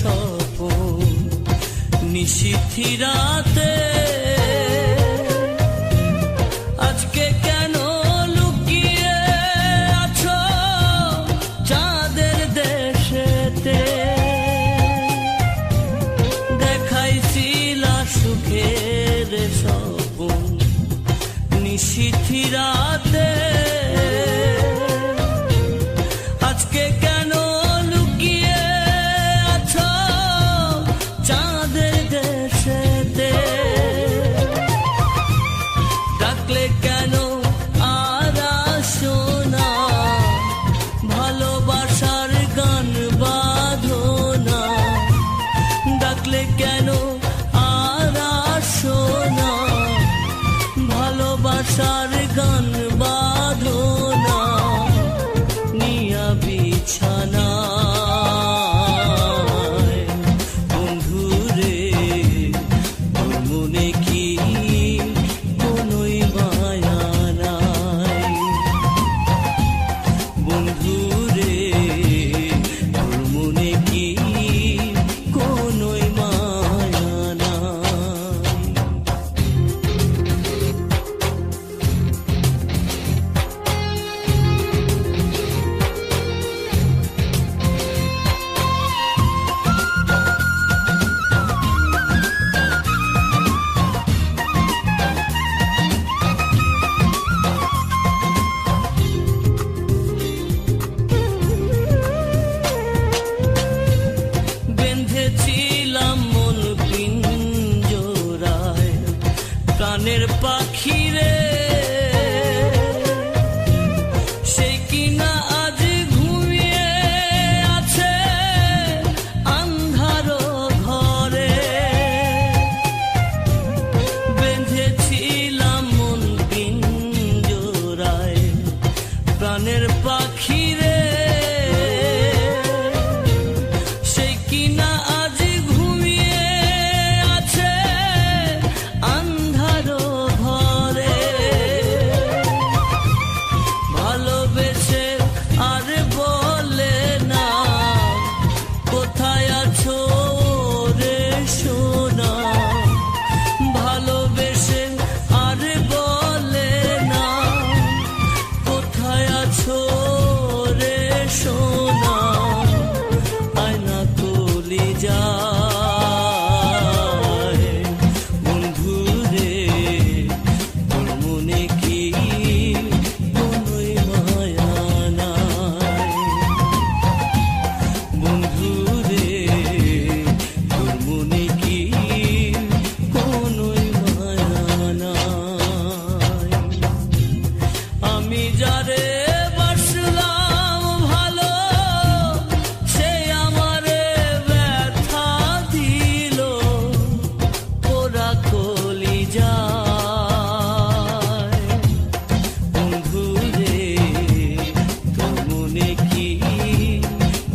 স্বপন নিশীথী রাতে আজকে কেন লুকিয়ে আছো চাঁদের দেশেতে দেখাইছিলা সুখের স্বপন নিশীথী রাতে আজকে কেন লুকিয়ে আছো চাঁদের দেশেতে ডাকলে কেন আর আসো না ভালোবাসার গান বাঁধো না ডাকলে কেন আর আসো না ভালোবাসার গান বাঁধো না নিয়া বিছানা বন্ধুরে তোর মনে কি কোনোই মায়া নাই বন্ধুরে তোর মনে কি কোনোই মায়া নাই বেঁধেছিলাম মন পিঞ্জরায় প্রাণের পাখিরে সেই কিনা আজ ঘুমিয়ে আছে আন্ধার ঘরে বেঁধেছিলাম মন পিঞ্জরায় প্রাণের পাখিরে সেই কিনা আজ ঘুমিয়ে আছে আন্ধার ঘরে ভালোবেসে আর বলে না কোথায় আছো রে সোনা ভালোবেসে আর বলে না কোথায় আছো রে সোনা আয়না কলি যায় বন্ধুরে তোর মনে কি কোনোই মায়া নাই বন্ধুরে তোর মনে কি কোনোই মায়া নাই আমি যারে বাসলাম ভালো সে আমারে ব্যথা দিল ওরা কলি যায় বন্ধুরে তোর মনে কি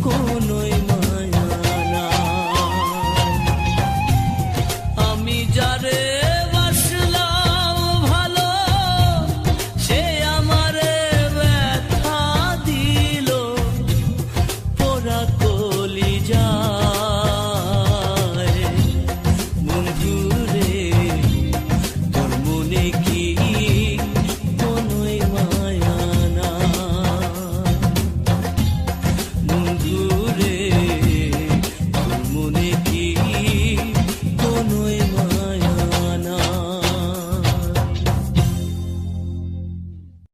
কোনোই মায়া নাই আমি যারে বাসলাম ভালো সে আমারে ব্যথা দিল পোড়া কলি যায় বন্ধুরে